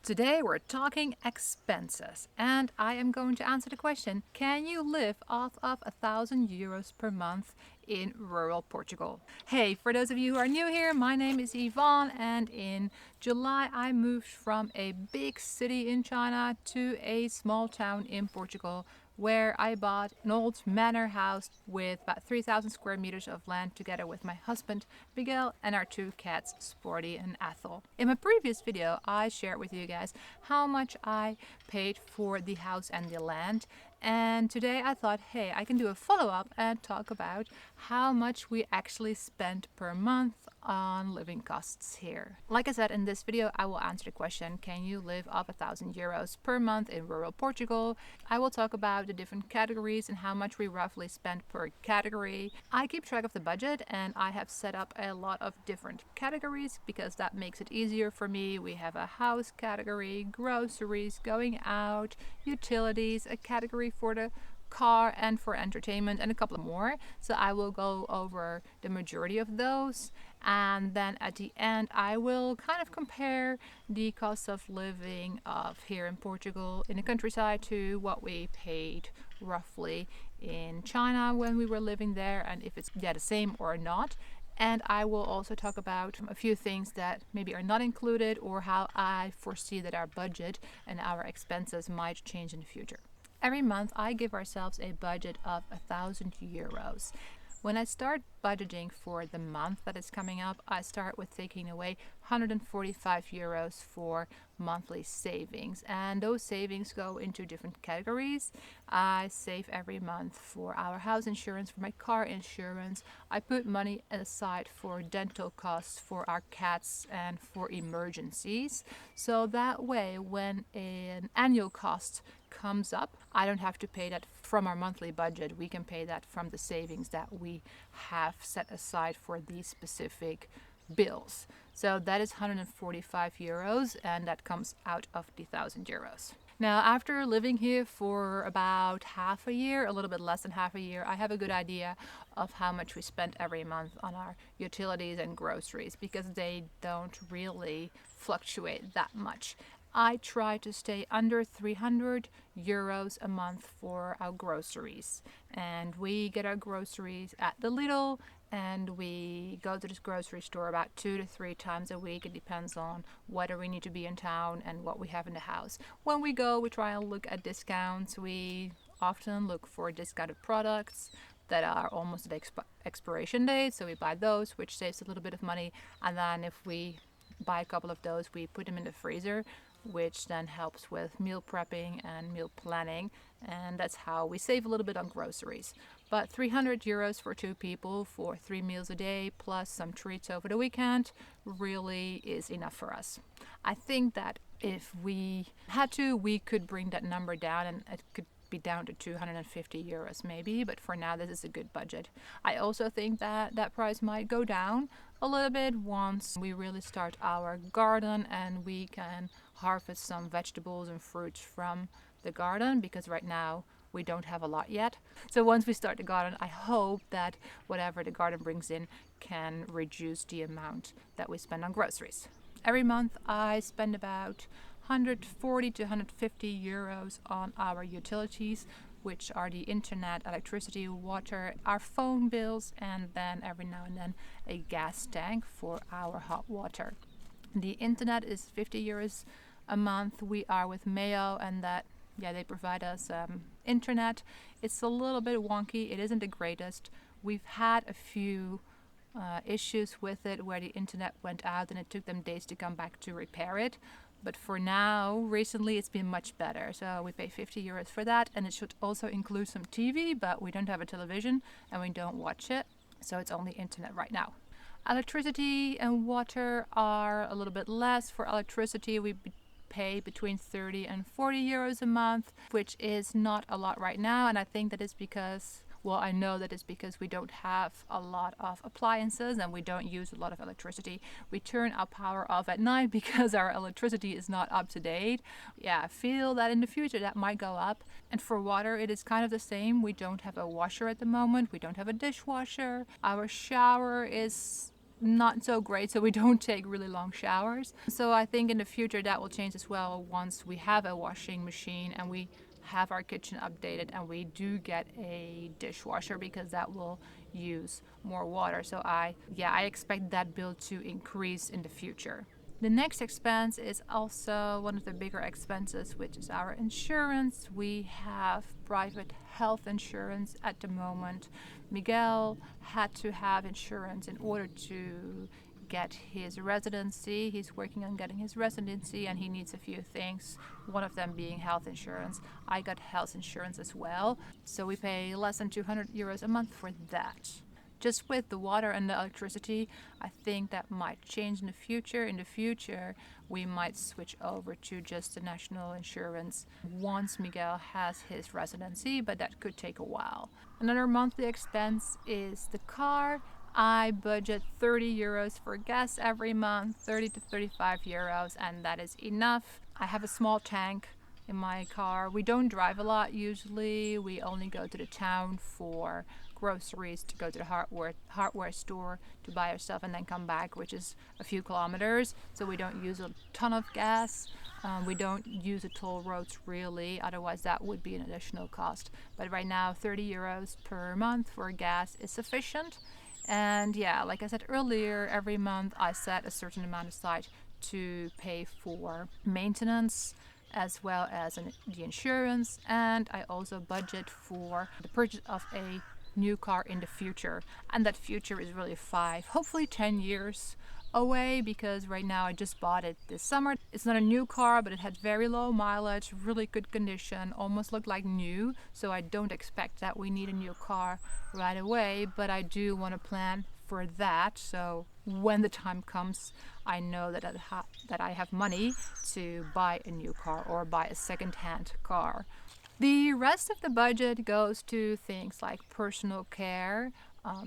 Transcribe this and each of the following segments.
Today we're talking expenses, and I am going to answer the question, can you live off of €1,000 per month in rural Portugal? Hey, for those of you who are new here, my name is Yvonne, and in July I moved from a big city in China to a small town in Portugal, where I bought an old manor house with about 3,000 square meters of land together with my husband Miguel and our two cats Sporty and Ethel. In my previous video I shared with you guys how much I paid for the house and the land, and today I thought, hey, I can do a follow-up and talk about how much we actually spent per month on living costs here. Like I said, in this video I will answer the question, can you live off €1,000 per month in rural Portugal? I will talk about the different categories and how much we roughly spend per category. I keep track of the budget and I have set up a lot of different categories because that makes it easier for me. We have a house category, groceries, going out, utilities, a category for the car and for entertainment, and a couple more. So I will go over the majority of those, and then at the end I will kind of compare the cost of living of here in Portugal in the countryside to what we paid roughly in China when we were living there, and if it's the same or not. And I will also talk about a few things that maybe are not included, or how I foresee that our budget and our expenses might change in the future. Every month I give ourselves a budget of €1,000. When I start budgeting for the month that is coming up, I start with taking away €145 for monthly savings, and those savings go into different categories. I save every month for our house insurance, for my car insurance. I put money aside for dental costs for our cats and for emergencies, so that way when an annual cost comes up, I don't have to pay that from our monthly budget. We can pay that from the savings that we have set aside for these specific bills. So that is €145, and that comes out of the €1,000. Now, after living here for about half a year, a little bit less than half a year, I have a good idea of how much we spent every month on our utilities and groceries, because they don't really fluctuate that much. I try to stay under €300 a month for our groceries, and we get our groceries at the Lidl, and we go to this grocery store about 2 to 3 times a week. It depends on whether we need to be in town and what we have in the house. When we go, we try and look at discounts. We often look for discounted products that are almost at expiration date, so we buy those, which saves a little bit of money. And then if we buy a couple of those, we put them in the freezer, which then helps with meal prepping and meal planning, and that's how we save a little bit on groceries. But €300 for 2 people for 3 meals a day plus some treats over the weekend really is enough for us. I think that if we had to, we could bring that number down, and it could be down to €250 maybe, but for now this is a good budget. I also think that that price might go down a little bit once we really start our garden and we can harvest some vegetables and fruits from the garden, because right now we don't have a lot yet. So once we start the garden, I hope that whatever the garden brings in can reduce the amount that we spend on groceries. Every month I spend about €140 to €150 on our utilities, which are the internet, electricity, water, our phone bills, and then every now and then a gas tank for our hot water. The internet is €50 a month. We are with Mayo, and they provide us internet. It's a little bit wonky. It isn't the greatest. We've had a few issues with it where the internet went out and it took them days to come back to repair it. But for now, recently it's been much better. So we pay €50 for that, and it should also include some TV, but we don't have a television and we don't watch it. So it's only internet right now. Electricity and water are a little bit less. For electricity, we pay between €30 and €40 a month, which is not a lot right now. And I think that is because, well, I know that it's because we don't have a lot of appliances and we don't use a lot of electricity. We turn our power off at night because our electricity is not up to date. Yeah, I feel that in the future that might go up. And for water, it is kind of the same. We don't have a washer at the moment. We don't have a dishwasher. Our shower is not so great, so we don't take really long showers. So I think in the future that will change as well once we have a washing machine and we have our kitchen updated and we do get a dishwasher, because that will use more water. So I expect that bill to increase in the future. The next expense is also one of the bigger expenses, which is our insurance. We have private health insurance at the moment. Miguel had to have insurance in order to get his residency. He's working on getting his residency and he needs a few things, one of them being health insurance. I got health insurance as well, so we pay less than 200 euros a month for that. Just with the water and the electricity, I think that might change in the future. In the future, we might switch over to just the national insurance once Miguel has his residency, but that could take a while. Another monthly expense is the car. I budget 30 euros for gas every month, 30 to 35 euros, and that is enough. I have a small tank in my car. We don't drive a lot usually. We only go to the town for groceries, to go to the hardware store to buy our stuff and then come back, which is a few kilometers. So we don't use a ton of gas. We don't use the toll roads really, otherwise that would be an additional cost. But right now 30 euros per month for gas is sufficient. And yeah, like I said earlier, every month I set a certain amount aside to pay for maintenance as well as the insurance, and I also budget for the purchase of a new car in the future, and that future is really 5, hopefully 10 years away, because right now I just bought it this summer. It's not a new car, but it had very low mileage, really good condition, almost looked like new, so I don't expect that we need a new car right away, but I do want to plan for that, so when the time comes I know that I have money to buy a new car or buy a second-hand car. The rest of the budget goes to things like personal care.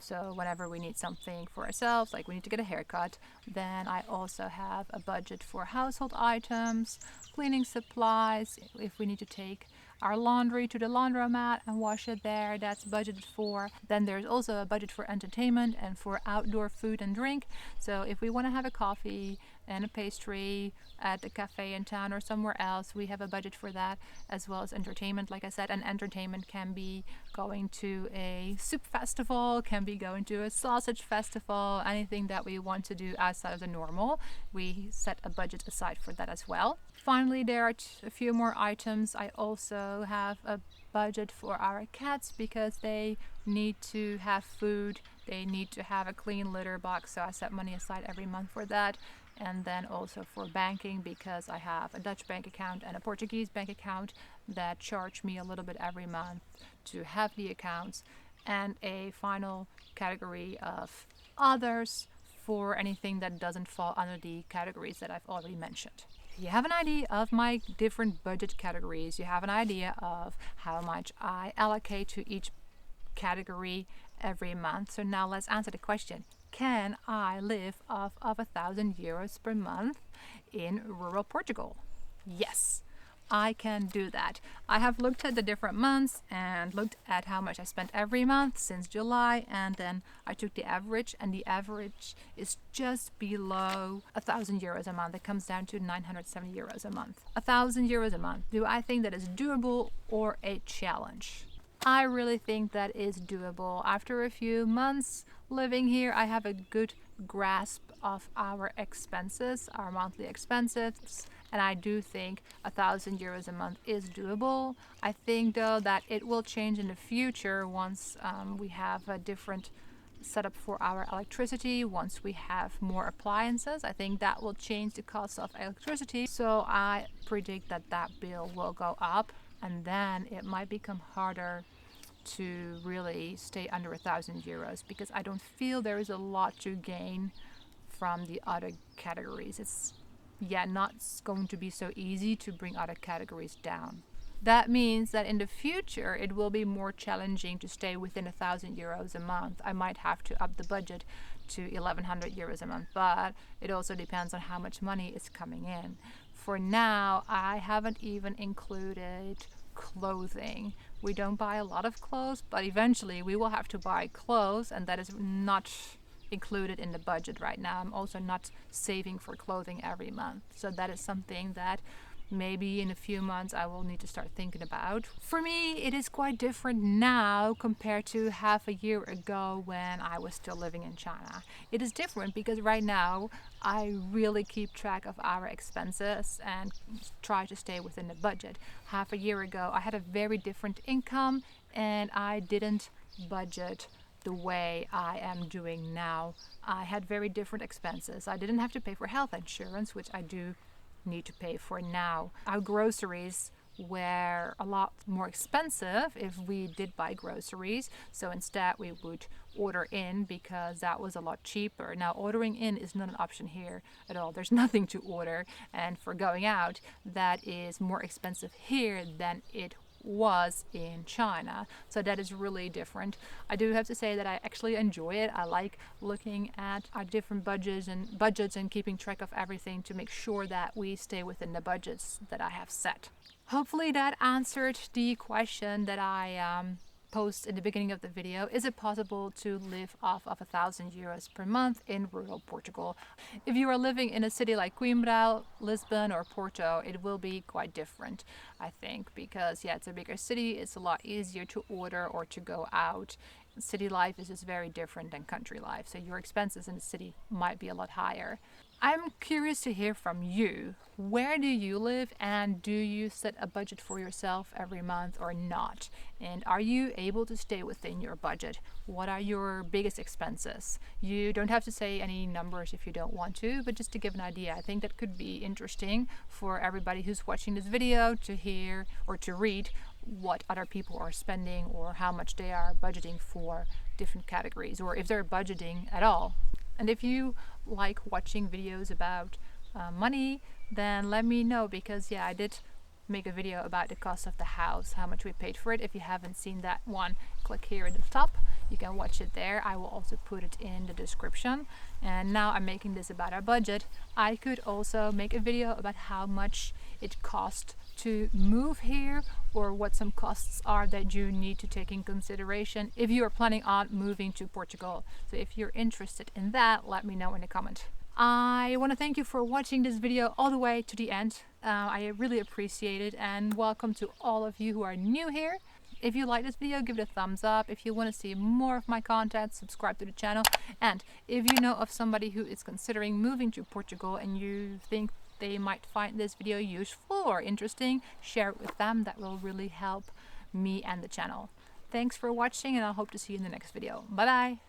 So whenever we need something for ourselves, like we need to get a haircut, then I also have a budget for household items, cleaning supplies. If we need to take our laundry to the laundromat and wash it there, that's budgeted for. Then there's also a budget for entertainment and for outdoor food and drink. So if we want to have a coffee and a pastry at a cafe in town or somewhere else, we have a budget for that, as well as entertainment, like I said. And entertainment can be going to a soup festival, can be going to a sausage festival, anything that we want to do outside of the normal. We set a budget aside for that as well. Finally, there are a few more items. I also have a budget for our cats because they need to have food, they need to have a clean litter box, so I set money aside every month for that. And then also for banking, because I have a Dutch bank account and a Portuguese bank account that charge me a little bit every month to have the accounts. And a final category of others for anything that doesn't fall under the categories that I've already mentioned. You have an idea of my different budget categories. You have an idea of how much I allocate to each category every month. So now let's answer the question. Can I live off of 1,000 euros per month in rural Portugal? Yes, I can do that. I have looked at the different months and looked at how much I spent every month since July, and then I took the average, and the average is just below 1,000 euros a month. It comes down to 970 euros a month. 1,000 euros a month. Do I think that is doable or a challenge? I really think that is doable. After a few months living here, I have a good grasp of our expenses, our monthly expenses, and I do think 1,000 euros a month is doable. I think though that it will change in the future once we have a different setup for our electricity, once we have more appliances. I think that will change the cost of electricity, so I predict that that bill will go up, and then it might become harder to really stay under 1,000 euros, because I don't feel there is a lot to gain from the other categories. It's not going to be so easy to bring other categories down. That means that in the future it will be more challenging to stay within 1,000 euros a month. I might have to up the budget to 1,100 euros a month, but it also depends on how much money is coming in. For now, I haven't even included clothing. We don't buy a lot of clothes, but eventually we will have to buy clothes, and that is not included in the budget right now. I'm also not saving for clothing every month. So that is something that maybe in a few months I will need to start thinking about. For me, it is quite different now compared to half a year ago when I was still living in China. It is different because right now I really keep track of our expenses and try to stay within the budget. Half a year ago, I had a very different income and I didn't budget the way I am doing now. I had very different expenses. I didn't have to pay for health insurance, which I do need to pay for now. Our groceries were a lot more expensive if we did buy groceries, so instead we would order in because that was a lot cheaper. Now ordering in is not an option here at all. There's nothing to order, and for going out that is more expensive here than it was in China. So that is really different. I do have to say that I actually enjoy it. I like looking at our different budgets and keeping track of everything to make sure that we stay within the budgets that I have set. Hopefully that answered the question that I posed in the beginning of the video. Is it possible to live off of 1,000 euros per month in rural Portugal? If you are living in a city like Coimbra, Lisbon or Porto, it will be quite different, I think, because it's a bigger city, it's a lot easier to order or to go out. City life is just very different than country life, so your expenses in the city might be a lot higher. I'm curious to hear from you. Where do you live, and do you set a budget for yourself every month or not? And are you able to stay within your budget? What are your biggest expenses? You don't have to say any numbers if you don't want to, but just to give an idea. I think that could be interesting for everybody who's watching this video to hear or to read what other people are spending or how much they are budgeting for different categories, or if they're budgeting at all. And if you like watching videos about money, then let me know, because I did make a video about the cost of the house, how much we paid for it. If you haven't seen that one, click here at the top. You can watch it there. I will also put it in the description. And now I'm making this about our budget. I could also make a video about how much it cost to move here, or what some costs are that you need to take in consideration if you are planning on moving to Portugal. So if you're interested in that, let me know in the comment. I want to thank you for watching this video all the way to the end. I really appreciate it, and welcome to all of you who are new here. If you like this video, give it a thumbs up. If you want to see more of my content, subscribe to the channel. And if you know of somebody who is considering moving to Portugal and you think they might find this video useful or interesting, share it with them. That will really help me and the channel. Thanks for watching, and I hope to see you in the next video. Bye bye!